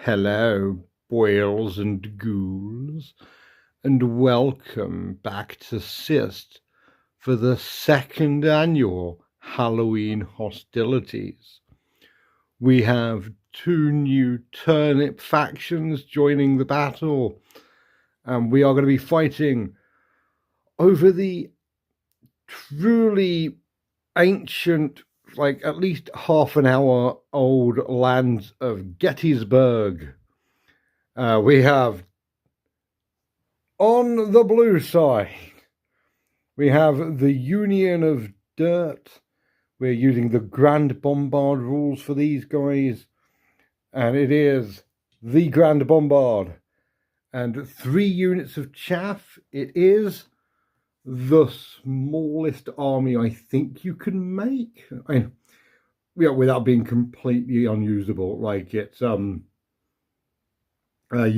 Hello, boils and ghouls, and welcome back to SIST for the second annual Halloween hostilities. We have two new turnip factions joining the battle, and we are going to be fighting over the truly ancient, like at least half an hour old lands of Gettysburg. We have on the blue side, we have the Union of Dirt. We're using the Grand Bombard rules for these guys, and it is the Grand Bombard. And 3 units of chaff. It is the smallest army I think you can make. Without being completely unusable. Like it's you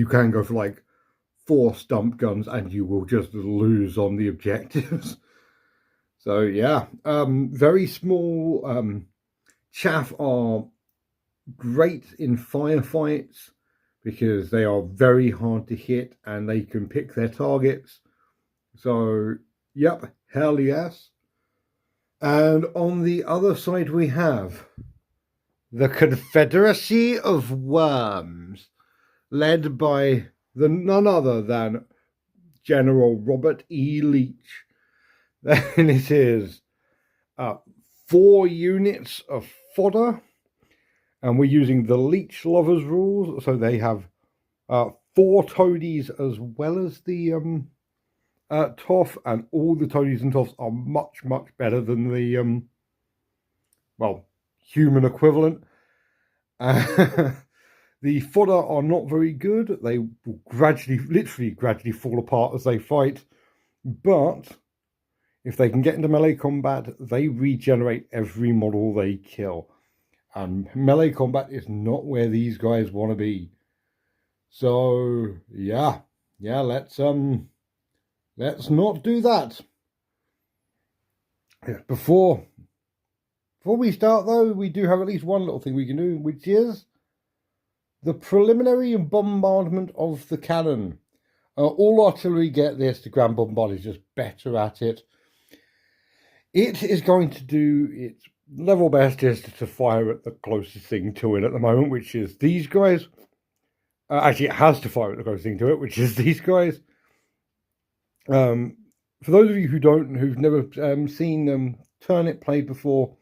can go for like 4 stump guns and you will just lose on the objectives. So yeah, very small. Chaff are great in firefights because they are very hard to hit and they can pick their targets. So yep, hell yes. And on the other side we have the Confederacy of Worms, led by none other than General Robert E. Leach. Then it is 4 units of fodder, and we're using the Leech Lovers rules, so they have 4 toadies as well as the toff, and all the toadies and toffs are much, much better than the human equivalent. The fodder are not very good. They will literally gradually fall apart as they fight, but if they can get into melee combat, they regenerate every model they kill. And melee combat is not where these guys want to be. So yeah, let's not do that. Before we start though, we do have at least one little thing we can do, which is the preliminary bombardment of the cannon. All artillery get this. The Grand Bombard is just better at it. It is going to do its level bestest to fire at the closest thing to it at the moment, which is these guys. Actually, it has to fire at the closest thing to it, which is these guys. For those of you who've never seen Turnip played before,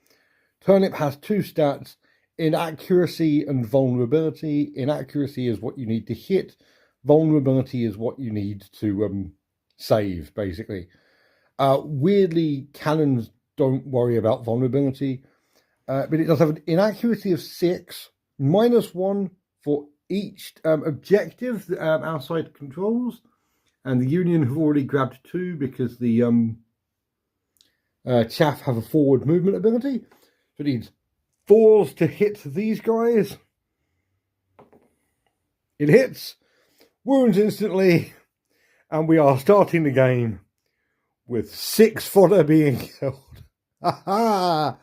Turnip has 2 stats: inaccuracy and vulnerability. Inaccuracy is what you need to hit. Vulnerability is what you need to save, basically. Weirdly, cannons don't worry about vulnerability, but it does have an inaccuracy of 6, -1 for each objective outside controls, and the Union have already grabbed 2 because the chaff have a forward movement ability. So it needs 4s to hit these guys. It hits, wounds instantly, and we are starting the game with 6 fodder being killed. Ha ha!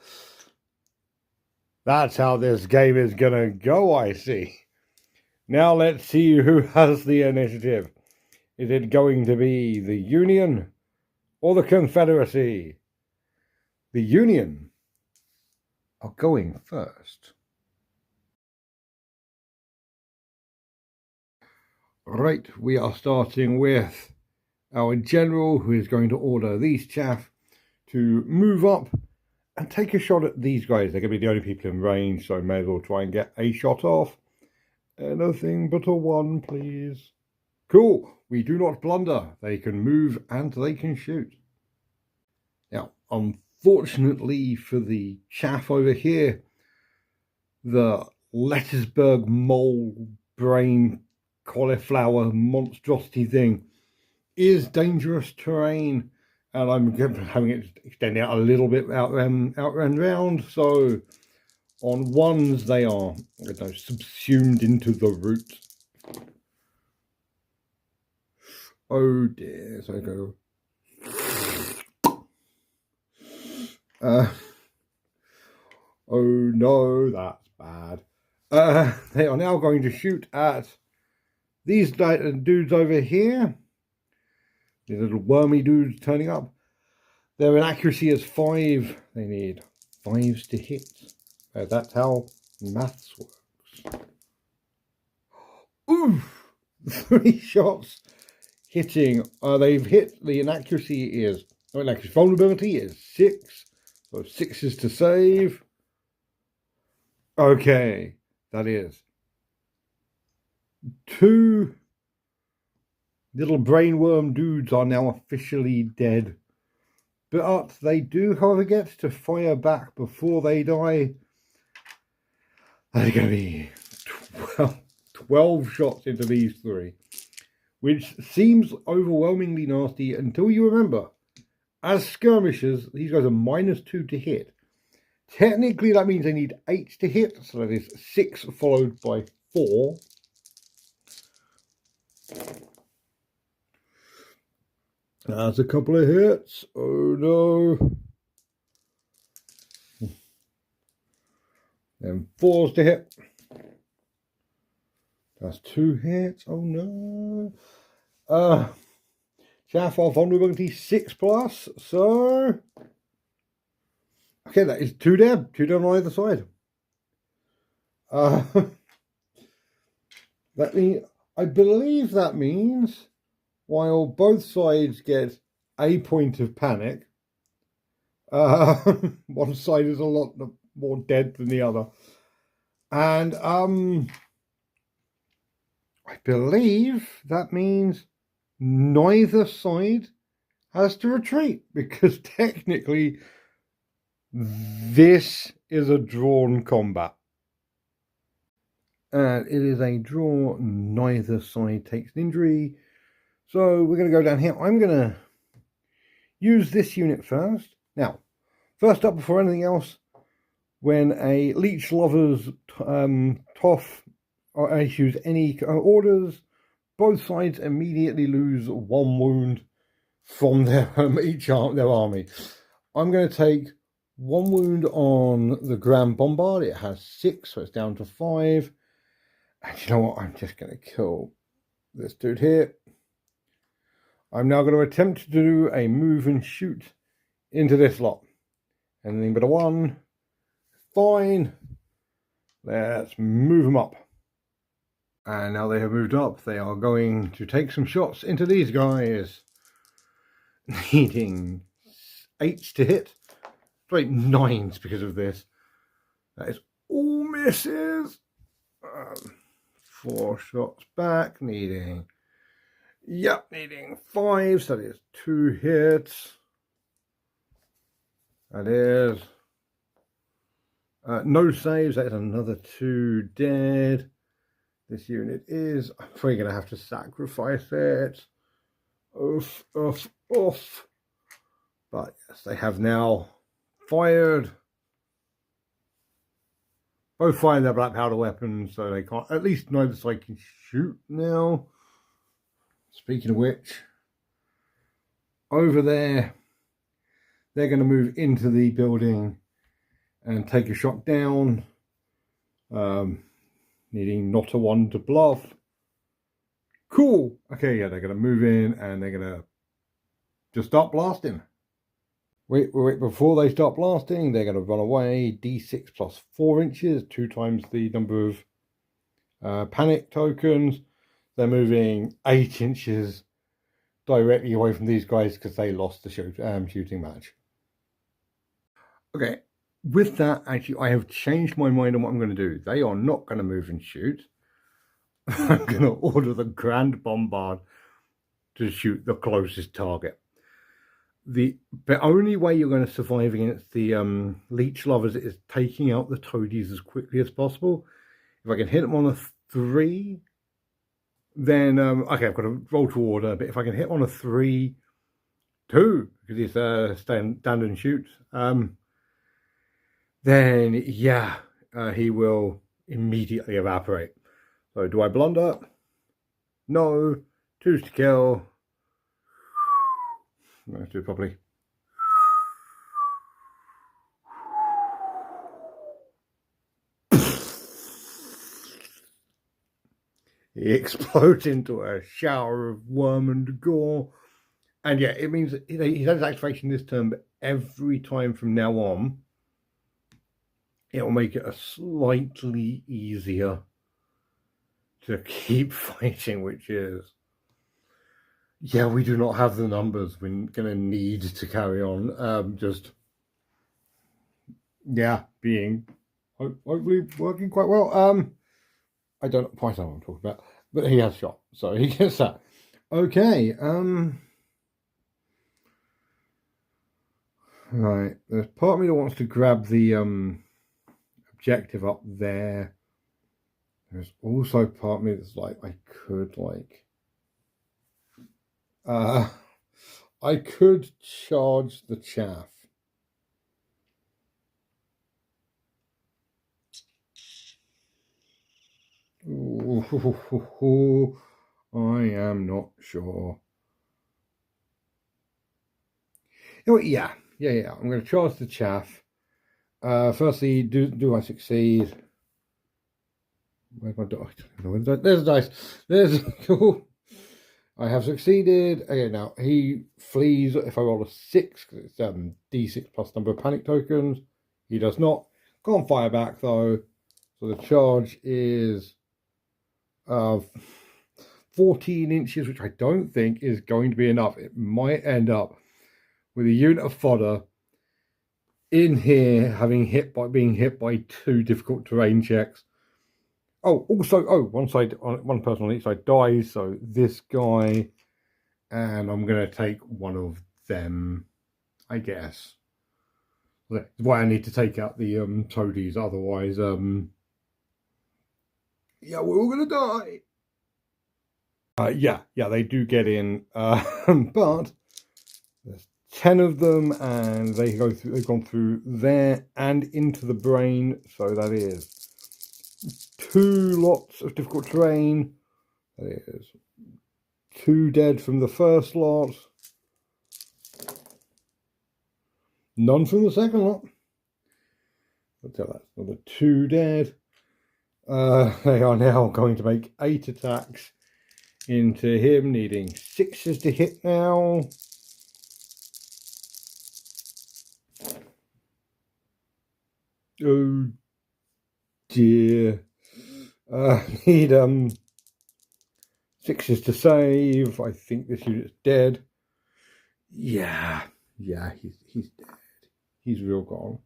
That's how this game is gonna go, I see. Now let's see who has the initiative. Is it going to be the Union or the Confederacy? The Union are going first. Right, we are starting with our general, who is going to order these chaff to move up and take a shot at these guys. They're going to be the only people in range, so I may as well try and get a shot off. Anything but a 1, please. Cool. We do not blunder. They can move and they can shoot. Now, unfortunately for the chaff over here, the Lettysburg mole brain cauliflower monstrosity thing is dangerous terrain, and I'm having it extend out a little bit out and round. So on 1s, they are subsumed into the root. Oh dear, so I go. Oh no, that's bad. They are now going to shoot at these dudes over here. These little wormy dudes turning up. Their inaccuracy is 5. They need 5s to hit. That's how maths works. Oof! 3 shots hitting. They've hit. The inaccuracy is, vulnerability is 6. So 6s to save. Okay, that is 2 little brainworm dudes are now officially dead. But they do, however, get to fire back before they die. There's going to be 12 shots into these 3, which seems overwhelmingly nasty until you remember, as skirmishers, these guys are -2 to hit. Technically, that means they need 8 to hit, so that is 6 followed by 4. That's a couple of hits. Oh no. Then 4s to hit. That's 2 hits. Oh no. Chaff off vulnerability 6+. So okay, that is 2 dead. 2 down on either side. That means, I believe that means, while both sides get a point of panic, one side is a lot more dead than the other. And I believe that means neither side has to retreat, because technically this is a drawn combat. And it is a draw. Neither side takes an injury. So we're going to go down here. I'm going to use this unit first. Now, first up, before anything else, when a leech lover's toff issues any orders, both sides immediately lose 1 wound from their their army. I'm going to take 1 wound on the Grand Bombard. It has 6, so it's down to 5. And you know what? I'm just going to kill this dude here. I'm now going to attempt to do a move and shoot into this lot. Anything but a 1. Fine. Let's move them up. And now they have moved up, they are going to take some shots into these guys. Needing 8s to hit. Straight 9s because of this. That is all misses. 4 shots back, needing 5, so that is 2 hits. That is no saves, that is another 2 dead. This unit is, I'm probably going to have to sacrifice it. Oof. But yes, they have now fired. Both firing their black powder weapons, so they can't, at least neither side can shoot now. Speaking of which, over there, they're going to move into the building and take a shot down. Needing not a 1 to bluff. Cool. Okay, yeah, they're going to move in and they're going to just start blasting. Wait, before they start blasting, they're going to run away. D6 plus 4 inches, 2 times the number of panic tokens. They're moving 8 inches directly away from these guys because they lost the shooting match. Okay, with that, actually, I have changed my mind on what I'm going to do. They are not going to move and shoot. I'm going to order the Grand Bombard to shoot the closest target. The only way you're going to survive against the leech lovers is taking out the toadies as quickly as possible. If I can hit them on a 3, then okay, I've got to roll to order. But if I can hit on a 3, 2, because he's stand and shoot, then yeah, he will immediately evaporate. So do I blunder? No. 2s to kill. Let's do it properly. he explodes into a shower of worm and gore. And yeah, it means that he's had his activation this turn, but every time from now on, it will make it a slightly easier to keep fighting, which is, yeah, we do not have the numbers. We're going to need to carry on. Being hopefully working quite well. I don't quite know what I'm talking about, but he has shot, so he gets that. Okay. Right. There's part of me that wants to grab the objective up there. There's also part of me that's like, I could charge the chaff. Ooh, I am not sure. Oh, yeah. I'm going to charge the chaff. Firstly, do I succeed? Where's my dice? There's the dice. There's cool. I have succeeded. Okay, now he flees if I roll a 6, because it's D6 plus number of panic tokens. He does not. Can't fire back though. So the charge is 14 inches, which I don't think is going to be enough. It might end up with a unit of fodder in here being hit by 2 difficult terrain checks. Oh, also, one person on each side dies, so this guy, and I'm going to take one of them, I guess. That's why I need to take out the toadies, otherwise, yeah, we're all going to die. Yeah, they do get in, but there's 10 of them, and they've gone through there and into the brain, so that is 2 lots of difficult terrain. That is 2 dead from the first lot. None from the second lot. I'll tell that's another 2 dead. They are now going to make 8 attacks into him, needing 6s to hit now. Oh dear. Need 6s to save. I think this unit's dead. Yeah, he's dead. He's real gone.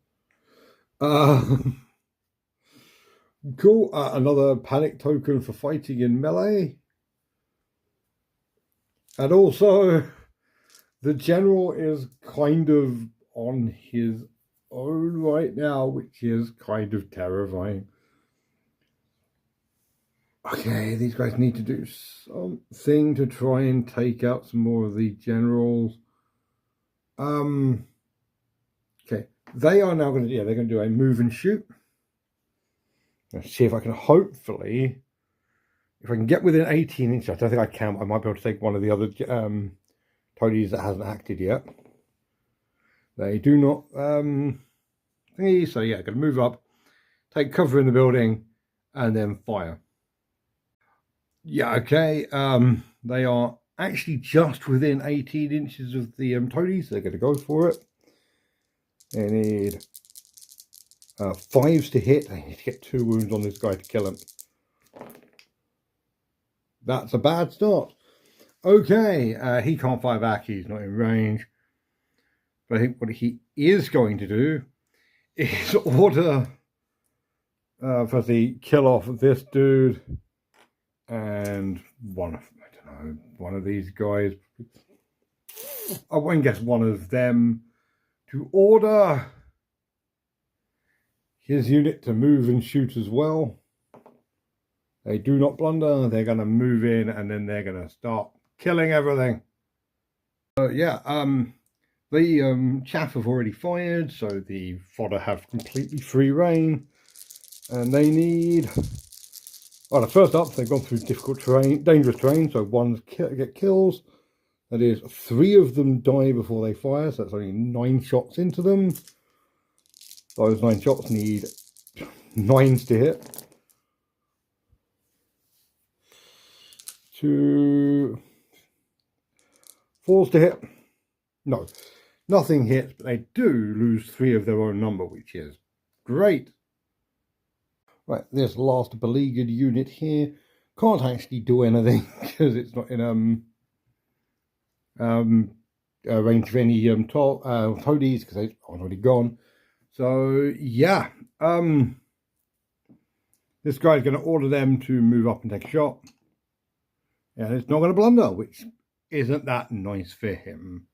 Cool. Another panic token for fighting in melee. And also, the general is kind of on his own right now, which is kind of terrifying. Okay, these guys need to do something to try and take out some more of the generals. Okay, they are now going to, they're going to do a move and shoot. Let's see if I can hopefully, if I can get within 18 inches. I don't think I can. I might be able to take one of the other toadies that hasn't acted yet. They do not thingy, so yeah, going to move up, take cover in the building, and then fire. Yeah, okay. They are actually just within 18 inches of the toadies. They're going to go for it. They need 5s to hit. They need to get 2 wounds on this guy to kill him. That's a bad start. Okay, he can't fire back. He's not in range. But I think what he is going to do is order, firstly, kill off this dude and one of these guys. I won't guess one of them to order his unit to move and shoot as well. They do not blunder. They're going to move in and then they're going to start killing everything. The chaff have already fired, so the fodder have completely free reign. And they need... Well, first up, they've gone through difficult terrain, dangerous terrain, so 1 get kills. That is, 3 of them die before they fire, so that's only 9 shots into them. Those 9 shots need 9s to hit. 2 4s to hit. No, nothing hits, but they do lose 3 of their own number, which is great. Right, this last beleaguered unit here can't actually do anything because it's not in range of any toadies because they've already gone. So yeah, this guy's going to order them to move up and take a shot, and it's not going to blunder, which isn't that nice for him.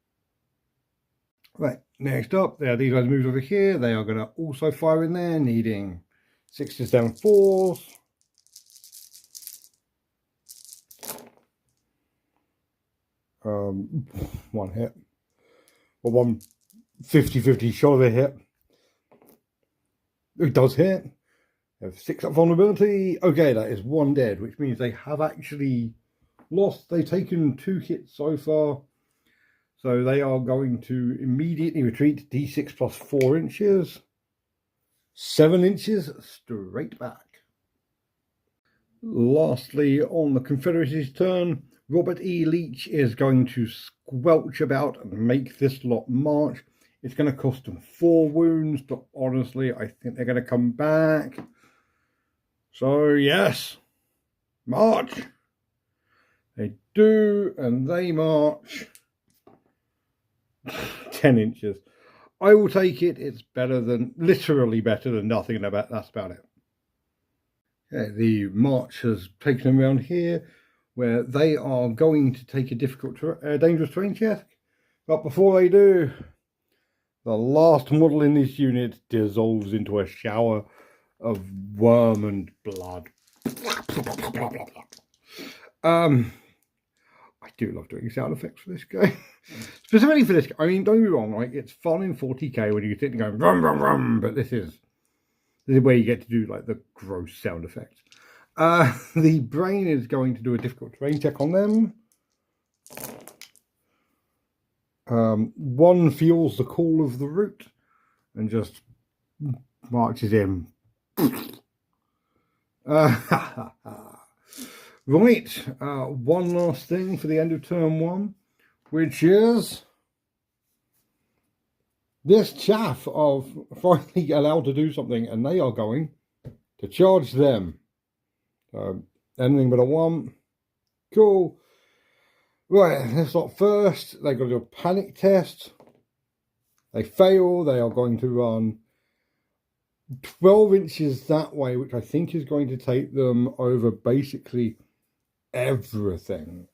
Right, next up, there are these guys moved over here. They are going to also fire in there, needing 6 to 7 4s. One hit. Or one 50-50 shot of a hit. It does hit. They have 6 up vulnerability. Okay, that is 1 dead, which means they have actually lost. They've taken 2 hits so far. So they are going to immediately retreat D6 plus 4 inches. 7 inches straight back. Lastly, on the Confederacy's turn, Robert E. Leach is going to squelch about and make this lot march. It's going to cost them 4 wounds, but honestly, I think they're going to come back. So, yes, march. They do, and they march 10 inches. I will take it. It's better than, literally better than nothing, and that's about it. Okay, the march has taken them around here, where they are going to take a difficult, dangerous terrain check. But before they do, the last model in this unit dissolves into a shower of worm and blood. I do love doing sound effects for this guy. Specifically for this guy. I mean, don't get me wrong, right? It's fun in 40k when you sit and go rum rum rum, but this is where you get to do like the gross sound effects. The brain is going to do a difficult terrain check on them. 1 feels the call of the root and just marches in. Right, one last thing for the end of turn 1, which is this chaff of finally allowed to do something, and they are going to charge them. Anything but a 1. Cool. Right, let's not first. They've got to do a panic test. They fail. They are going to run 12 inches that way, which I think is going to take them over basically everything.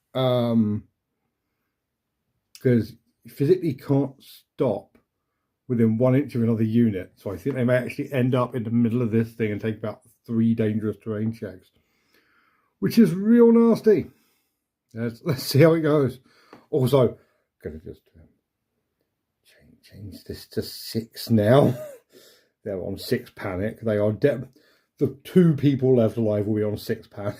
Because you physically can't stop within 1 inch of another unit. So I think they may actually end up in the middle of this thing and take about 3 dangerous terrain checks, which is real nasty. Let's see how it goes. Also, going to just change this to 6 now. They're on 6 panic. They are dead. The 2 people left alive will be on 6 panic.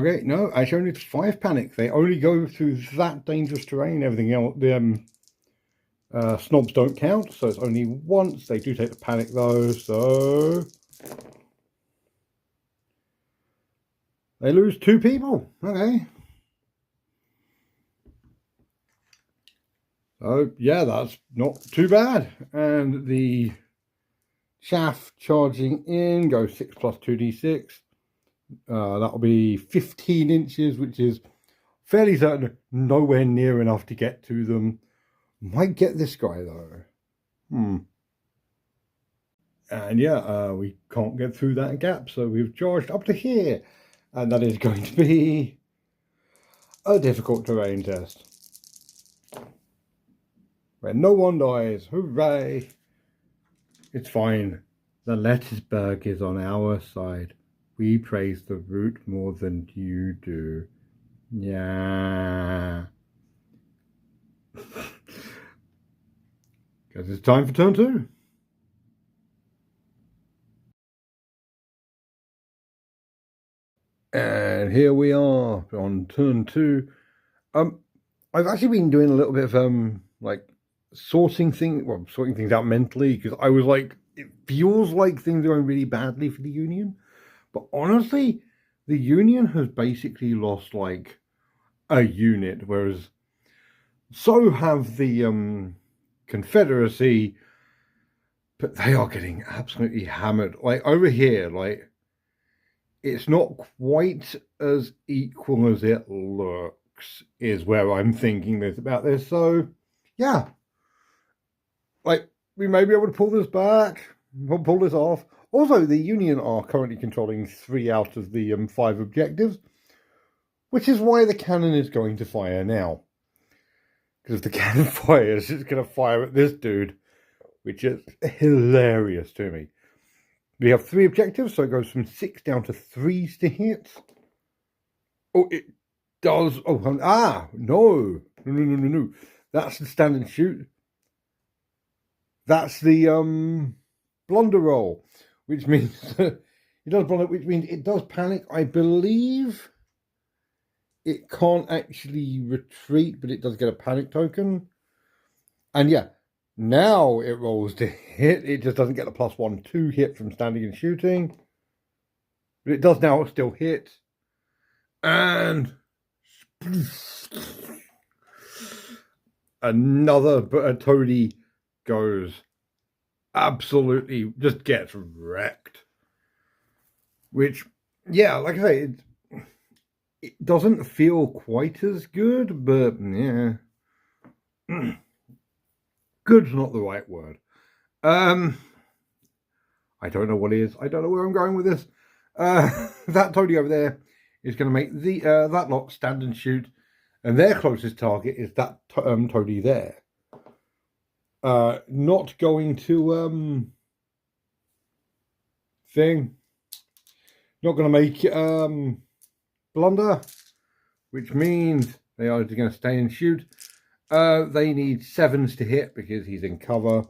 Okay, no, actually only 5 panic. They only go through that dangerous terrain. Everything else, the snobs don't count, so it's only once. They do take the panic though, so they lose 2 people. Okay. So yeah, that's not too bad. And the chaff charging in goes 6 plus 2d6. That'll be 15 inches, which is fairly certain nowhere near enough to get to them. Might get this guy though. And yeah, we can't get through that gap, so we've charged up to here, and that is going to be a difficult terrain test where no one dies. Hooray! It's fine. The Lettysburg is on our side. We praise the root more than you do. Yeah. Guess it's time for turn 2. And here we are on turn 2. I've actually been doing a little bit of like sorting things out mentally, because I was like, it feels like things are going really badly for the Union, but honestly, the Union has basically lost like a unit, whereas so have the Confederacy, but they are getting absolutely hammered. Like over here, like it's not quite as equal as it looks, is where I'm thinking about this. So yeah, like we may be able to pull this back, pull this off. Also, the Union are currently controlling 3 out of the 5 objectives, which is why the cannon is going to fire now. Because if the cannon fires, it's going to fire at this dude, which is hilarious to me. We have 3 objectives, so it goes from 6 down to 3s to hit. Oh, it does. Oh, no. No. That's the stand and shoot. That's the blunder roll, which means it does blunder, which means it does panic. I believe it can't actually retreat, but it does get a panic token. And yeah, now it rolls to hit. It just doesn't get the +1/2 hit from standing and shooting. But it does now still hit. And another toady goes absolutely, just gets wrecked. Which, yeah, like I say, it doesn't feel quite as good, but yeah. Good's not the right word. I don't know what is. I don't know where I'm going with this. That toady over there is going to make the that lot stand and shoot, and their closest target is that toady there. Not going to thing. Not going to make blunder, which means they are going to stay and shoot. They need 7s to hit because he's in cover,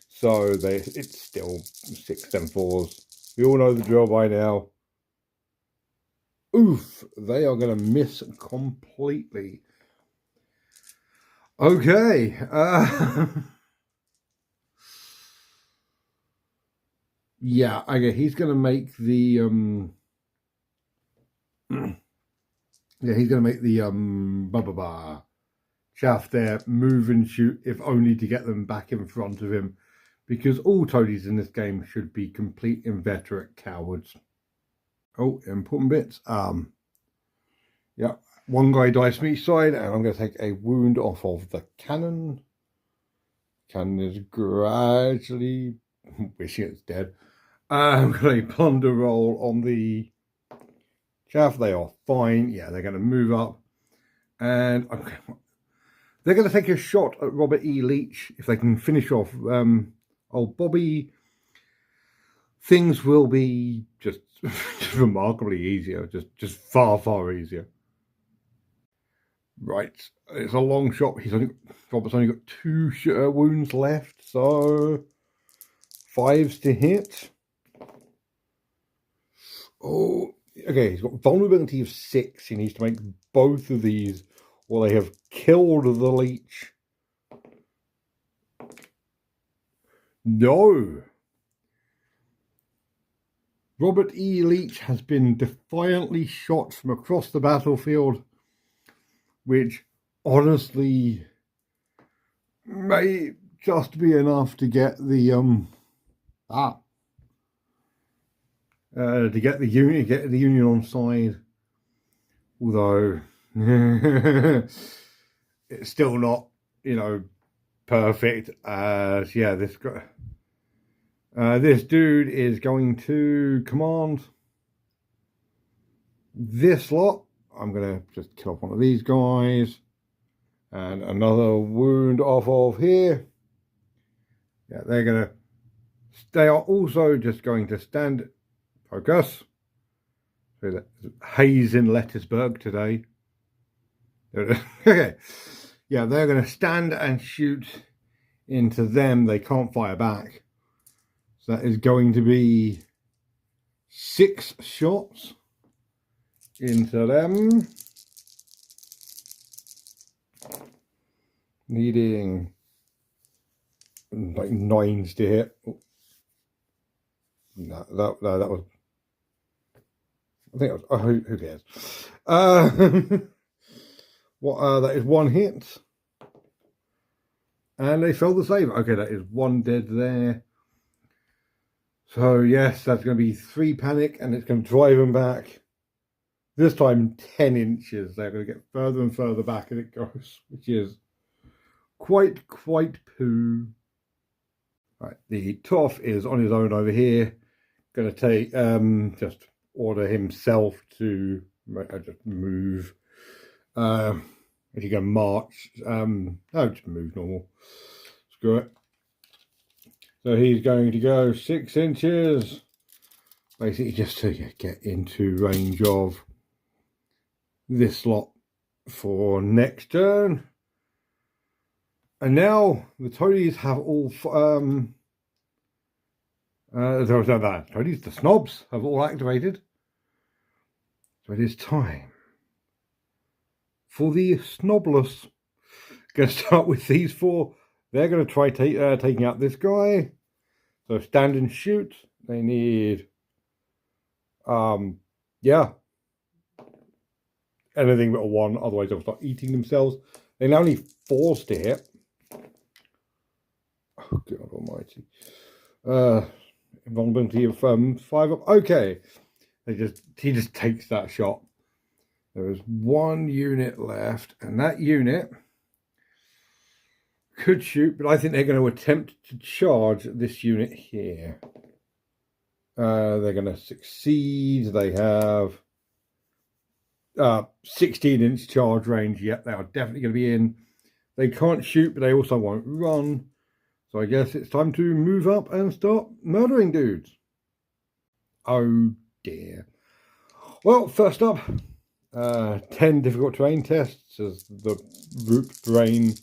so it's still 6, 7, 4s. We all know the drill by now. Oof, they are going to miss completely. Okay. Yeah, okay, he's going to make the yeah, he's going to make the chaff there move and shoot, if only to get them back in front of him, because all toadies in this game should be complete inveterate cowards. Oh, important bits. Yeah, one guy dies from each side, and I'm going to take a wound off of the cannon. Cannon is gradually wishing it's dead. I'm going to plunder roll on the chaff. They are fine. Yeah, they're going to move up, and they're going to take a shot at Robert E. Leach. If they can finish off old Bobby, things will be just remarkably easier. Just far easier. Right, it's a long shot. Robert's only got 2 wounds left, so 5s to hit. Oh, okay, he's got vulnerability of 6. He needs to make both of these, or they have killed the leech. No. Robert E. Leach has been defiantly shot from across the battlefield, which honestly may just be enough to get the Union on side. Although it's still not, perfect. As yeah, this dude is going to command this lot. I'm going to just kill off one of these guys. And another wound off of here. Yeah, they are also just going to stand, focus. So that haze in Lettysburg today. Okay. Yeah, they're going to stand and shoot into them. They can't fire back. So that is going to be 6 shots into them, needing like 9s to hit. Oh. No, that was I think that was, who cares? That is one hit. And they failed the save. Okay, that is one dead there. So, yes, that's going to be 3 panic, and it's going to drive them back. This time, 10 inches. They're going to get further and further back as it goes, which is quite poo. Right, the Toff is on his own over here. Going to take, just order himself to just move. If you're going to march, no, just move normal. Screw it. So he's going to go 6 inches, basically just to get into range of this lot for next turn. And now the toadies have all, toadies, the snobs have all activated. So it is time for the snobless. Going to start with these 4. They're going to try taking out this guy. So stand and shoot. They need, yeah, anything but a 1. Otherwise they'll start eating themselves. They now need 4s to hit. Oh, God almighty. Vulnerability of 5 up. Okay. He just takes that shot. There is 1 unit left, and that unit could shoot, but I think they're going to attempt to charge this unit here. They're going to succeed. They have 16-inch charge range. Yep, they are definitely going to be in. They can't shoot, but they also won't run. So I guess it's time to move up and start murdering dudes. Oh dear. Well, first up, 10 difficult terrain tests as the root brain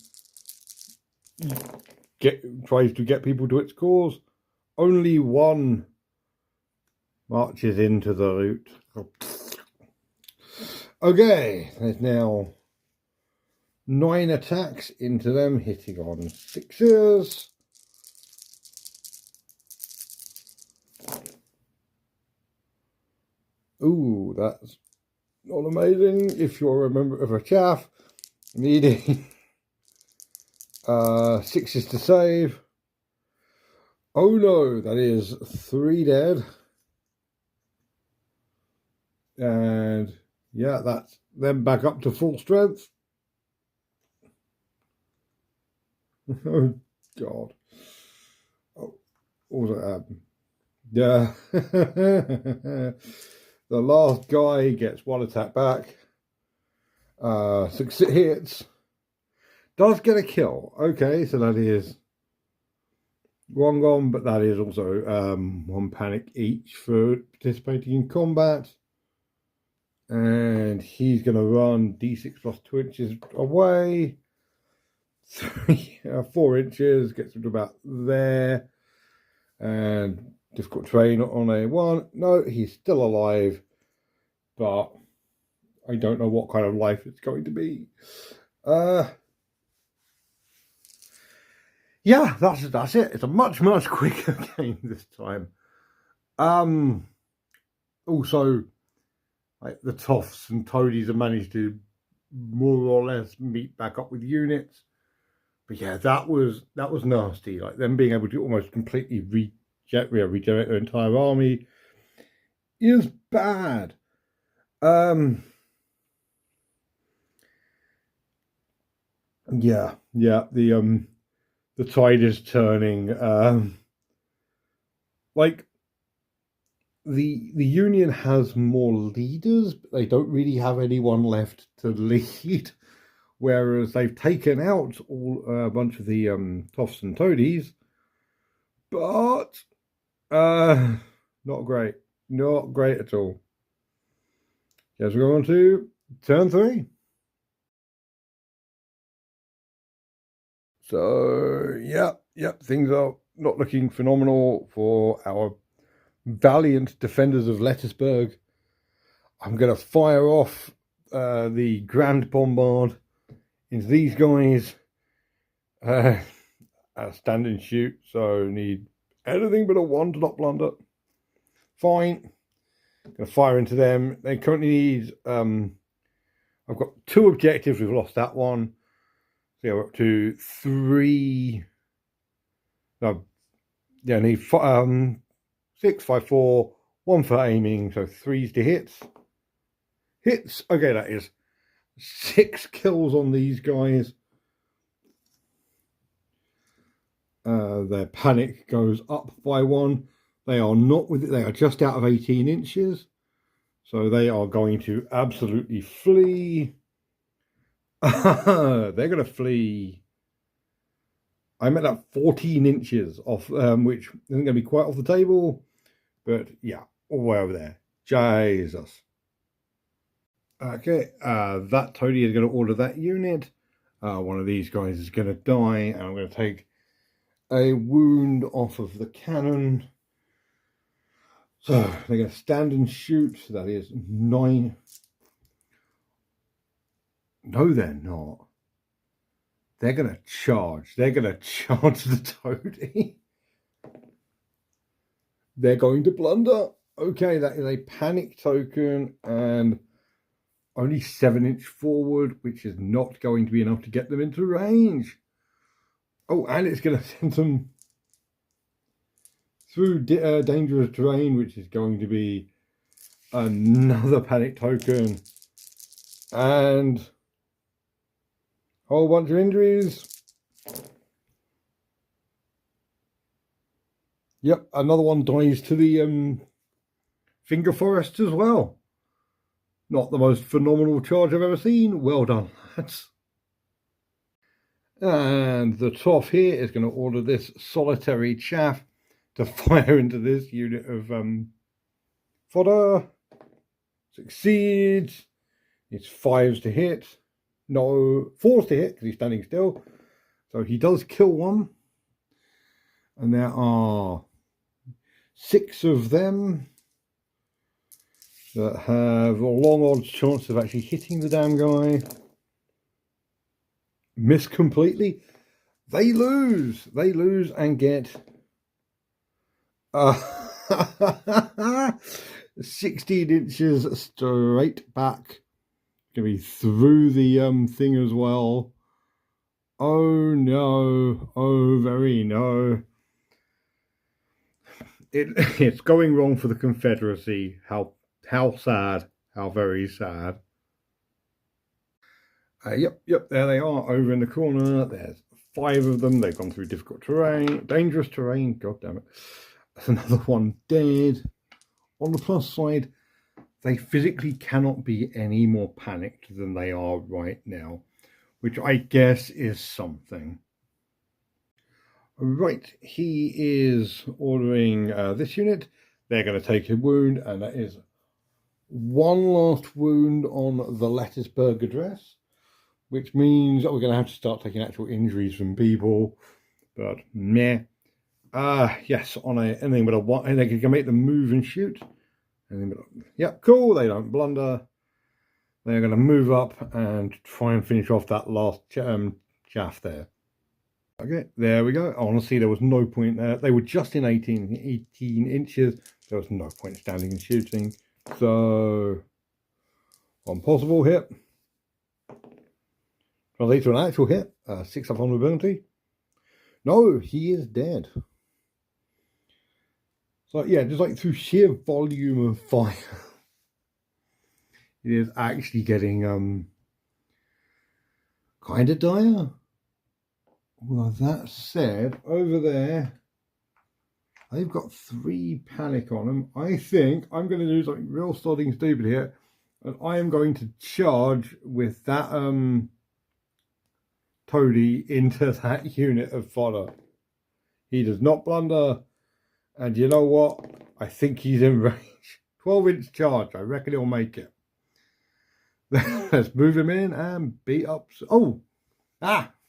tries to get people to its cause. Only 1 marches into the root. Okay, there's now 9 attacks into them, hitting on 6s. Ooh, that's not amazing. If you're a member of a chaff, needing 6s to save. Oh no, that is 3 dead. And yeah, that's them back up to full strength. Oh God. Oh, what was that happen? Yeah. The last guy gets 1 attack back. 6 hits. Does get a kill. Okay, so that is 1 gone, but that is also 1 panic each for participating in combat. And he's going to run D6 plus 2 inches away. 4 inches, gets him to about there. And difficult terrain on a 1. No, he's still alive, but I don't know what kind of life it's going to be. Yeah, that's it. It's a much quicker game this time. Also, like the Toffs and Toadies have managed to more or less meet back up with units. But yeah, that was nasty. Like them being able to almost completely regenerate their entire army is bad. Yeah, the tide is turning. Like the Union has more leaders, but they don't really have anyone left to lead. Whereas they've taken out a bunch of the Toffs and Toadies, but not great at all. Yes, we're going to turn 3. So yep, things are not looking phenomenal for our valiant defenders of Lettysburg. I'm going to fire off the Grand Bombard into these guys. Stand and shoot, so need anything but a 1 to not blunder. Fine. Going to fire into them. They currently need, I've got 2 objectives. We've lost that one. So we're up to 3. No, yeah, I need 6, 5, 4, 1 for aiming. So 3's to hits. Hits. Okay, that is 6 kills on these guys. Their panic goes up by 1. They are not with it. They are just out of 18 inches. So they are going to absolutely flee. They're going to flee. I'm at that 14 inches off, which isn't going to be quite off the table. But yeah, all the way over there. Jesus. Okay, that toady is going to order that unit. One of these guys is going to die, and I'm going to take a wound off of the cannon. So they're going to stand and shoot. That is 9. No, they're not. They're going to charge. They're going to charge the toady. They're going to blunder. Okay, that is a panic token and only 7-inch forward, which is not going to be enough to get them into range. Oh, and it's going to send them through dangerous terrain, which is going to be another panic token and a whole bunch of injuries. Yep, another one dies to the finger forest as well. Not the most phenomenal charge I've ever seen. Well done, lads. And the toff here is going to order this solitary chaff to fire into this unit of fodder. Succeeds. It's 5s to hit. No, 4s to hit because he's standing still. So he does kill one. And there are 6 of them that have a long odds chance of actually hitting the damn guy. Miss completely. They lose. They lose and get 16 inches straight back. Gonna be through the thing as well. Oh no. Oh very no. It's going wrong for the Confederacy. How sad. How very sad. Yep, there they are over in the corner. There's 5 of them. They've gone through difficult terrain, dangerous terrain. God damn it. That's another one dead. On the plus side, they physically cannot be any more panicked than they are right now, which I guess is something. Right, he is ordering this unit. They're going to take a wound, and that is 1 last wound on the Lettysburg address, which means that we're going to have to start taking actual injuries from people. But meh. Yes, on anything but a 1, and they can make them move and shoot. Yep, cool. They don't blunder. They're going to move up and try and finish off that last chaff there. Okay, there we go. Honestly, there was no point there. They were just in 18 inches. There was no point standing and shooting. So, one possible hit. Translate to an actual hit. 6 up vulnerability. No, he is dead. So yeah, just like through sheer volume of fire, it is actually getting kind of dire. Well, that said, over there, they've got 3 panic on them. I think I'm going to do something real sodding stupid here, and I am going to charge with that toady into that unit of fodder. He does not blunder, and you know what? I think he's in range. 12-inch charge. I reckon he'll make it. Let's move him in and beat up. Oh,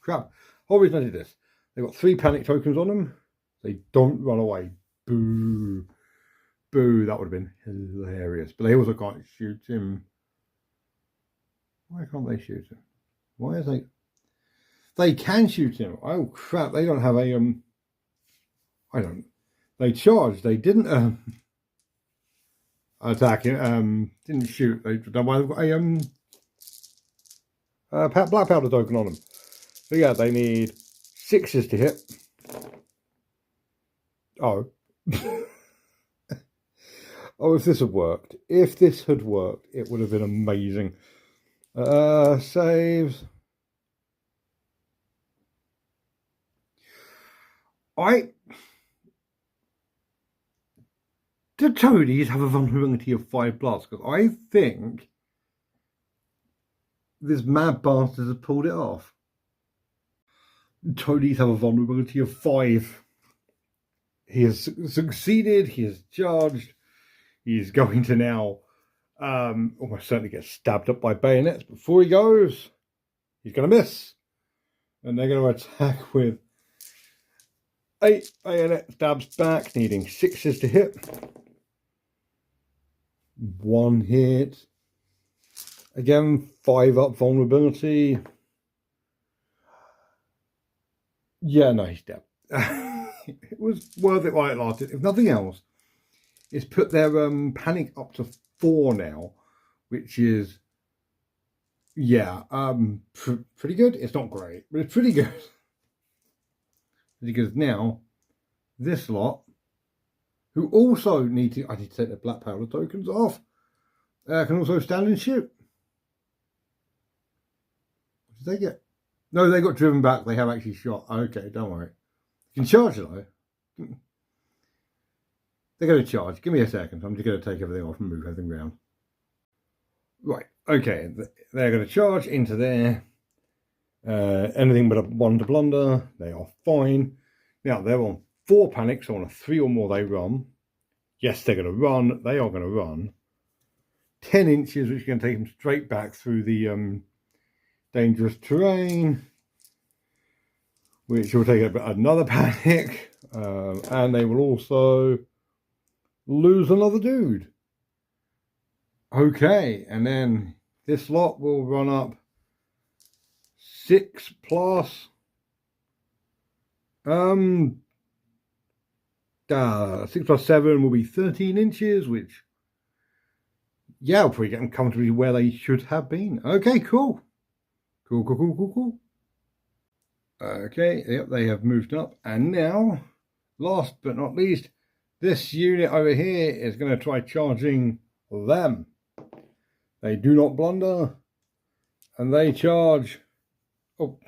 crap. Whole reason I did this. They've got 3 panic tokens on them. They don't run away. Boo. Boo. That would have been hilarious. But they also can't shoot him. Why can't they shoot him? Why is they can shoot him. Oh crap. They don't have a I don't. They charged. They didn't attacking. Didn't shoot. They've got a black powder token on them. So yeah, they need 6s to hit. Oh. Oh, if this had worked. If this had worked, it would have been amazing. Saves. Do toadies have a vulnerability of 5+? Because I think this mad bastard has pulled it off. Toadies have a vulnerability of 5. He has succeeded. He has charged. He's going to now almost certainly get stabbed up by bayonets. Before he goes, he's going to miss. And they're going to attack with 8 bayonet stabs back, needing 6s to hit. 1 hit. Again, 5 up vulnerability. Yeah, no, he's dead. It was worth it while it lasted. If nothing else, it's put their panic up to 4 now, which is, yeah, pretty good. It's not great, but it's pretty good. Because now, this lot, who also need to, I need to take their black powder tokens off, can also stand and shoot. What did they get? No, they got driven back. They have actually shot. Okay, don't worry. You can charge though. They're going to charge. Give me a second. I'm just going to take everything off and move everything around. Right. Okay. They're going to charge into there. Anything but a 1 to blunder. They are fine. Now, they're on 4 panics. So on a 3 or more, they run. Yes, they're going to run. They are going to run. 10 inches, which is going to take them straight back through the dangerous terrain, which will take another panic. And they will also lose another dude. Okay, and then this lot will run up 6 plus 6 plus 7 will be 13 inches, which, yeah, will probably get them comfortably where they should have been. Okay, cool. Cool. Okay, yep, they have moved up. And now, last but not least, this unit over here is going to try charging them. They do not blunder. And they charge. Oh.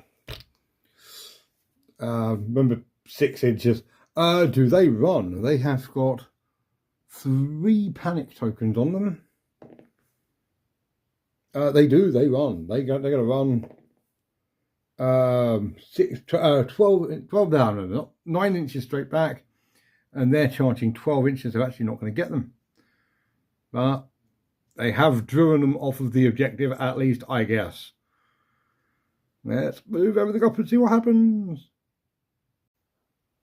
Remember, 6 inches. Do they run? They have got 3 panic tokens on them. They do. They run. They're going to run 12 down, 9 inches straight back, and they're charging 12 inches. They're actually not going to get them, but they have driven them off of the objective, at least, I guess. Let's move everything up and see what happens.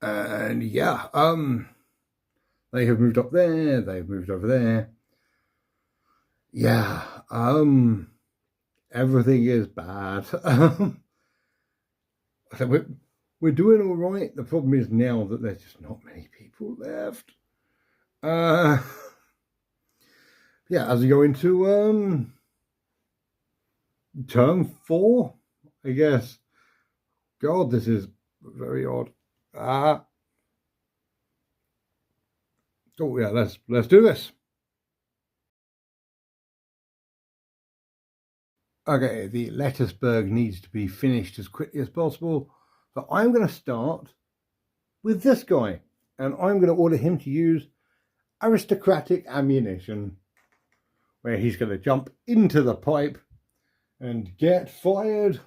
And yeah, they have moved up there. They've moved over there. Yeah, everything is bad. We're doing all right. The problem is now that there's just not many people left. Yeah, as we go into turn 4, I guess. God, this is very odd. Oh yeah, let's do this. Okay, the Lettysburg needs to be finished as quickly as possible. So I'm going to start with this guy. And I'm going to order him to use aristocratic ammunition, where he's going to jump into the pipe and get fired.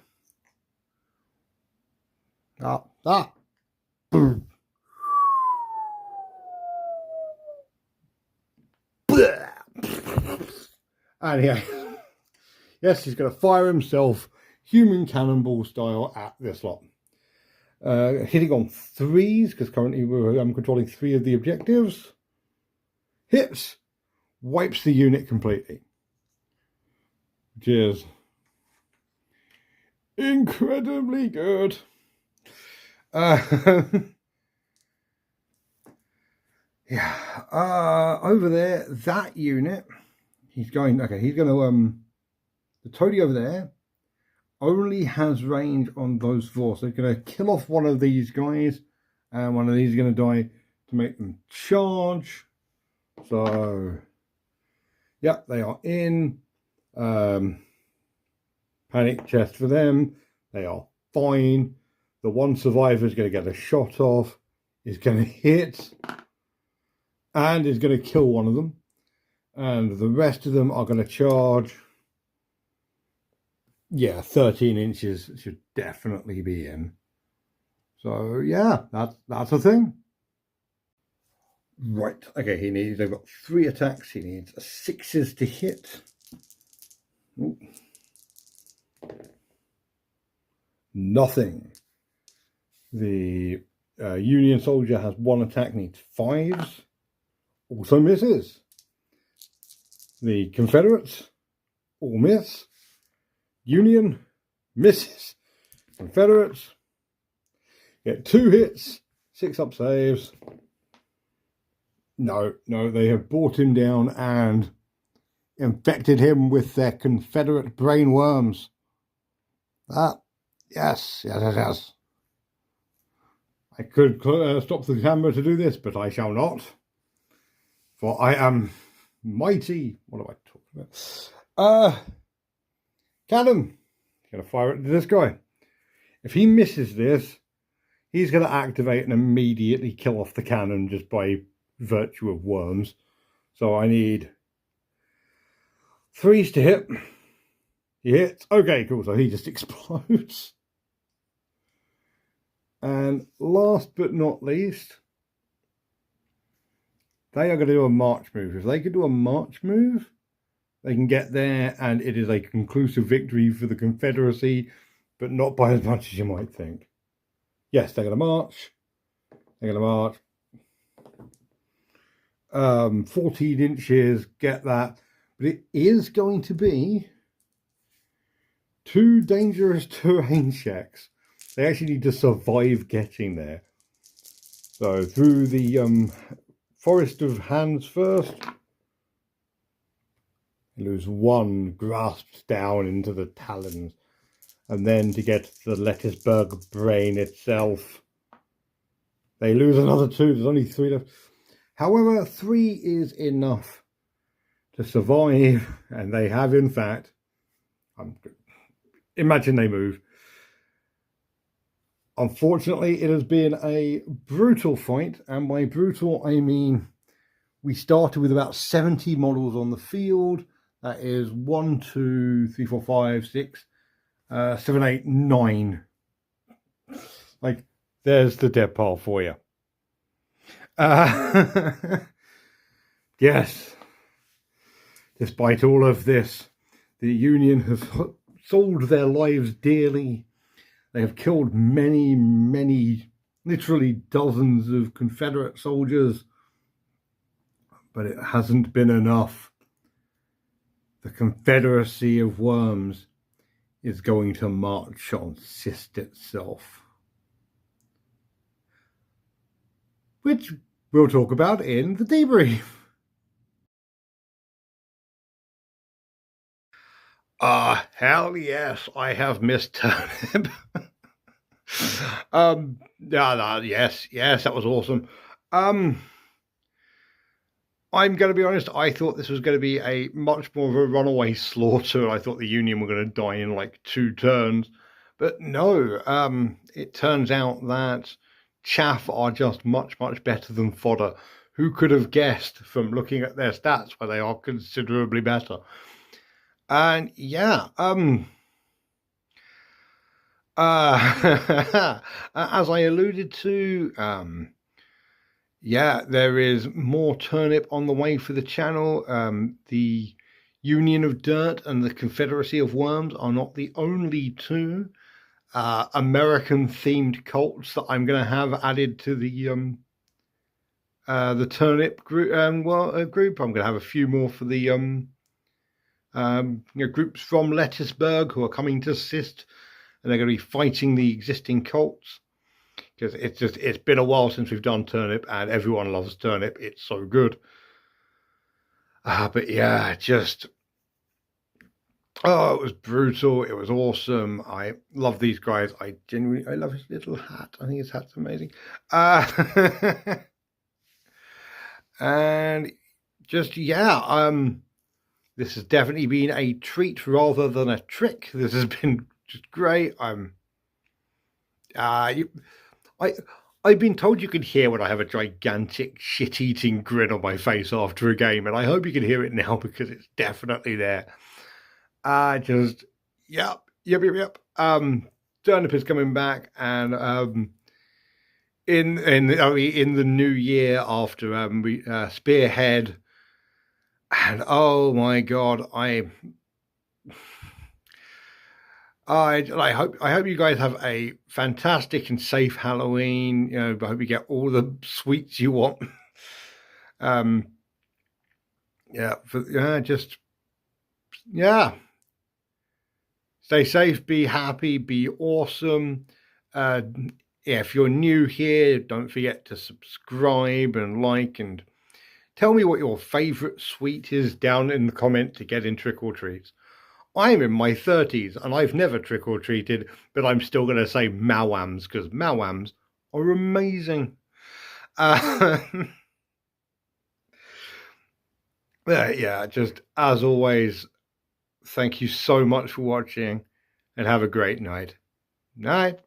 Boom. And yeah. Yes, he's going to fire himself, human cannonball style, at this lot. Hitting on 3s, because currently I'm controlling 3 of the objectives. Hits, wipes the unit completely. Which is incredibly good. Yeah. Over there, that unit, he's going to, the toady over there only has range on those four. So he's going to kill off one of these guys, and one of these is going to die to make them charge. So, yeah, they are in. Panic chest for them. They are fine. The one survivor is going to get a shot off, is going to hit, and is going to kill one of them. And the rest of them are going to charge. Yeah, 13 inches should definitely be in. So yeah, that's a thing. Right, okay, they've got 3 attacks. He needs 6s to hit. Ooh. Nothing. The Union soldier has 1 attack, needs 5s. Also misses. The Confederates all miss. Union misses. Confederates get 2 hits, 6 up saves. No, they have brought him down and infected him with their Confederate brain worms. Yes. I could stop the camera to do this, but I shall not. For I am mighty. What am I talking about? Cannon. Going to fire it to this guy. If he misses this, he's going to activate and immediately kill off the cannon just by virtue of worms. So I need 3s to hit. He hits. Okay, cool. So he just explodes. And last but not least, they are going to do a march move. If they could do a march move, they can get there, and it is a conclusive victory for the Confederacy, but not by as much as you might think. Yes, they're going to march. They're going to march. 14 inches, get that. But it is going to be 2 dangerous terrain checks. They actually need to survive getting there. So through the forest of hands first. Lose 1, grasped down into the talons. And then to get the Lettysburg brain itself, they lose another 2. There's only 3 left. However, 3 is enough to survive, and they have, in fact, imagine they move. Unfortunately, it has been a brutal fight, and by brutal, I mean we started with about 70 models on the field. That is 1, 2, 3, 4, 5, 6, 7, 8, 9. Like, there's the dead pile for you. Yes. Despite all of this, the Union have sold their lives dearly. They have killed many, literally dozens of Confederate soldiers, but it hasn't been enough. The Confederacy of Worms is going to march on Sist itself, which we'll talk about in the debrief. Hell yes, I have missed Turnip. Yes, that was awesome. I'm going to be honest, I thought this was going to be a much more of a runaway slaughter. I thought the Union were going to die in like 2 turns. But no, it turns out that chaff are just much better than fodder. Who could have guessed from looking at their stats where they are considerably better? And yeah, as I alluded to, yeah, there is more turnip on the way for the channel. The Union of Dirt and the Confederacy of Worms are not the only 2 American-themed cults that I'm going to have added to the turnip group. Group. I'm going to have a few more for the groups from Lettysburg who are coming to assist, and they're going to be fighting the existing cults. because it's been a while since we've done turnip, and everyone loves turnip. It's so good. But yeah, just it was brutal. It was awesome. I love these guys. I love his little hat. I think his hat's amazing. And just this has definitely been a treat rather than a trick. This has been just great. I've been told you can hear when I have a gigantic shit-eating grin on my face after a game, and I hope you can hear it now because it's definitely there. Yep. Turnip is coming back, and in the new year after we Spearhead, and oh my God, I hope you guys have a fantastic and safe Halloween. I hope you get all the sweets you want. Stay safe, be happy, be awesome. If you're new here, don't forget to subscribe and like, and tell me what your favorite sweet is down in the comment to get in trick or treats. I'm in my 30s and I've never trick or treated, but I'm still going to say mawams because mawams are amazing. Just as always, thank you so much for watching and have a great night. Night.